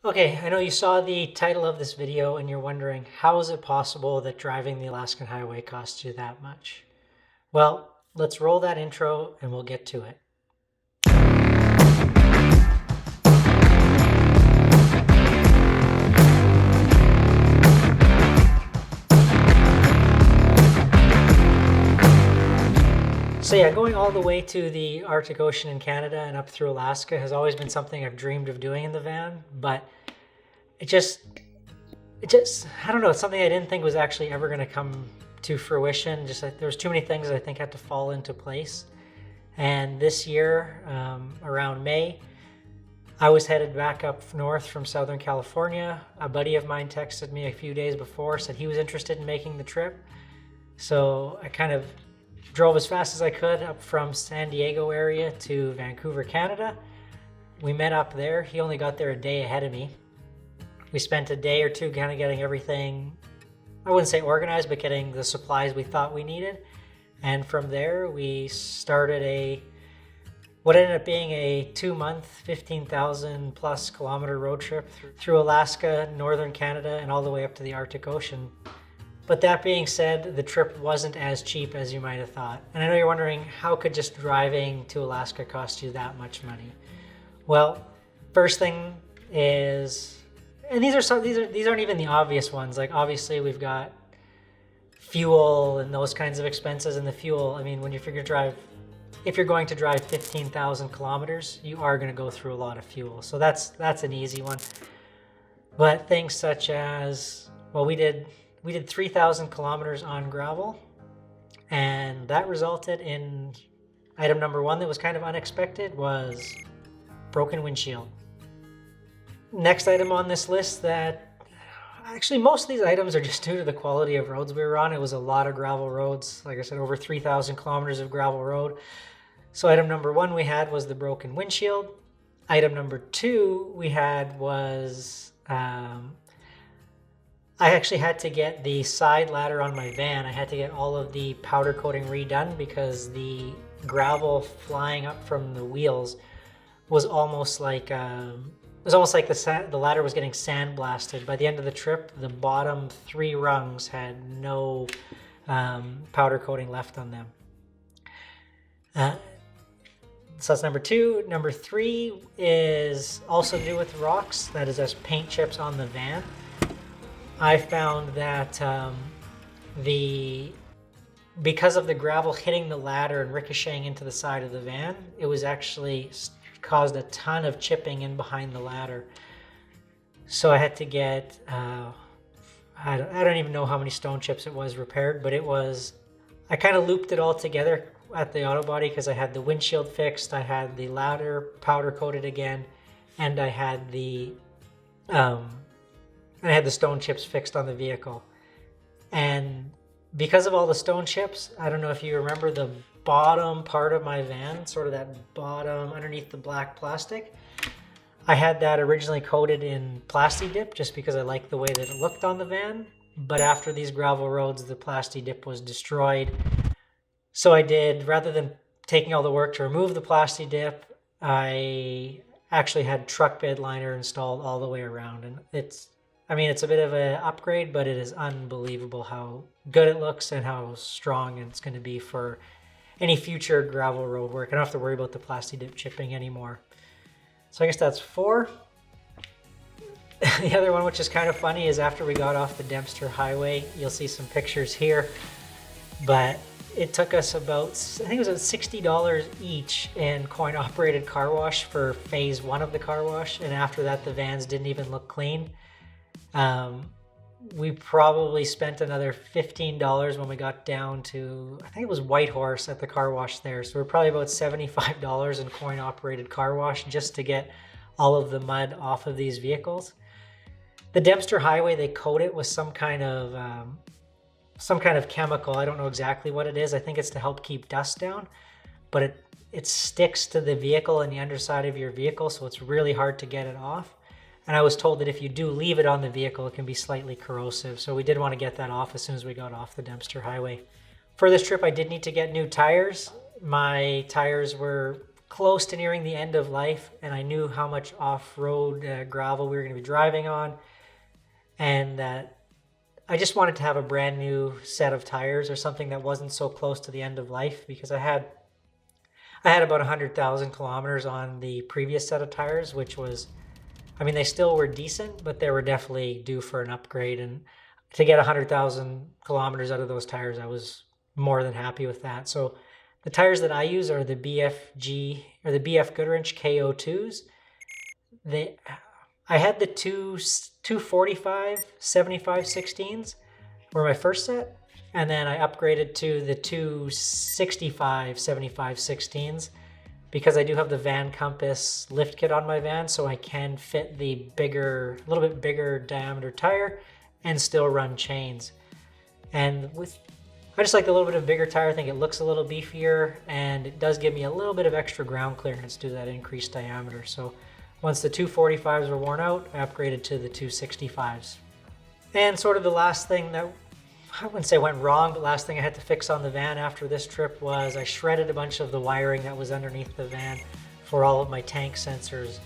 Okay, I know you saw the title of this video and you're wondering, how is it possible that driving the Alaskan highway costs you that much? Well, let's roll that intro and we'll get to it. So yeah, going all the way to the Arctic Ocean in Canada and up through Alaska has always been something I've dreamed of doing in the van, but it just, I don't know, it's something I didn't think was actually ever going to come to fruition. Just like there was too many things I think had to fall into place. And this year, around May, I was headed back up north from Southern California. A buddy of mine texted me a few days before, said he was interested in making the trip. So I kind of drove as fast as I could up from San Diego area to Vancouver, Canada. We met up there. He only got there a day ahead of me. We spent a day or two kind of getting everything, I wouldn't say organized, but getting the supplies we thought we needed. And from there, we started what ended up being a 2-month, 15,000 plus kilometer road trip through Alaska, northern Canada, and all the way up to the Arctic Ocean. But that being said, the trip wasn't as cheap as you might have thought. And I know you're wondering, how could just driving to Alaska cost you that much money? Well, first thing is, and these aren't even the obvious ones. Like obviously we've got fuel and those kinds of expenses, and the fuel, I mean, if you're going to drive 15,000 kilometers, you are going to go through a lot of fuel. So that's an easy one. But things such as, well, we did 3,000 kilometers on gravel, and that resulted in item number one that was kind of unexpected was broken windshield. Next item on this list that, actually most of these items are just due to the quality of roads we were on. It was a lot of gravel roads. Like I said, over 3,000 kilometers of gravel road. So item number one we had was the broken windshield. Item number two we had was, I actually had to get the side ladder on my van. I had to get all of the powder coating redone because the gravel flying up from the wheels was almost like the ladder was getting sandblasted. By the end of the trip, the bottom 3 rungs had no powder coating left on them. So that's number two. Number three is also to do with rocks. That is, as paint chips on the van. I found that because of the gravel hitting the ladder and ricocheting into the side of the van, it was actually caused a ton of chipping in behind the ladder. So I had to get, I don't even know how many stone chips it was repaired, but I kind of looped it all together at the auto body because I had the windshield fixed, I had the ladder powder coated again, and I had the stone chips fixed on the vehicle. And because of all the stone chips, I don't know if you remember the bottom part of my van, sort of that bottom underneath the black plastic. I had that originally coated in Plasti Dip just because I liked the way that it looked on the van. But after these gravel roads, the Plasti Dip was destroyed. So I did, rather than taking all the work to remove the Plasti Dip, I actually had truck bed liner installed all the way around. And it's a bit of an upgrade, but it is unbelievable how good it looks and how strong it's going to be for any future gravel road work. I don't have to worry about the Plasti Dip chipping anymore. So I guess that's 4. The other one, which is kind of funny, is after we got off the Dempster Highway, you'll see some pictures here, but it took us about, I think it was about $60 each in coin-operated car wash for phase 1 of the car wash, and after that the vans didn't even look clean. We probably spent another $15 when we got down to, I think it was Whitehorse at the car wash there. So we're probably about $75 in coin-operated car wash just to get all of the mud off of these vehicles. The Dempster Highway, they coat it with some kind of chemical. I don't know exactly what it is. I think it's to help keep dust down, but it sticks to the vehicle and the underside of your vehicle, so it's really hard to get it off. And I was told that if you do leave it on the vehicle, it can be slightly corrosive. So we did want to get that off as soon as we got off the Dempster Highway. For this trip, I did need to get new tires. My tires were close to nearing the end of life, and I knew how much off-road gravel we were going to be driving on, and that I just wanted to have a brand new set of tires or something that wasn't so close to the end of life, because I had about 100,000 kilometers on the previous set of tires, which was, I mean, they still were decent, but they were definitely due for an upgrade. And to get 100,000 kilometers out of those tires, I was more than happy with that. So the tires that I use are the BFG or the BF Goodwrench KO2s. I had the 245 75/16s were my first set, and then I upgraded to the 265 75/16s because I do have the Van Compass lift kit on my van, so I can fit the bigger, a little bit bigger diameter tire and still run chains. And I just like the little bit of bigger tire. I think it looks a little beefier, and it does give me a little bit of extra ground clearance due to that increased diameter. So once the 245s were worn out, I upgraded to the 265s. And sort of the last thing that, I wouldn't say went wrong, but last thing I had to fix on the van after this trip was I shredded a bunch of the wiring that was underneath the van for all of my tank sensors.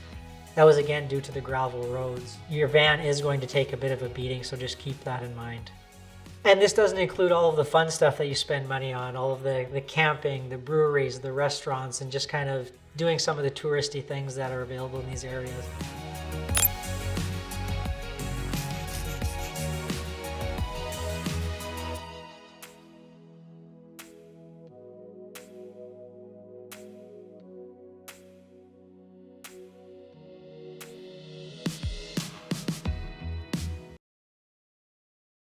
That was again due to the gravel roads. Your van is going to take a bit of a beating, so just keep that in mind. And this doesn't include all of the fun stuff that you spend money on, all of the camping, the breweries, the restaurants, and just kind of doing some of the touristy things that are available in these areas.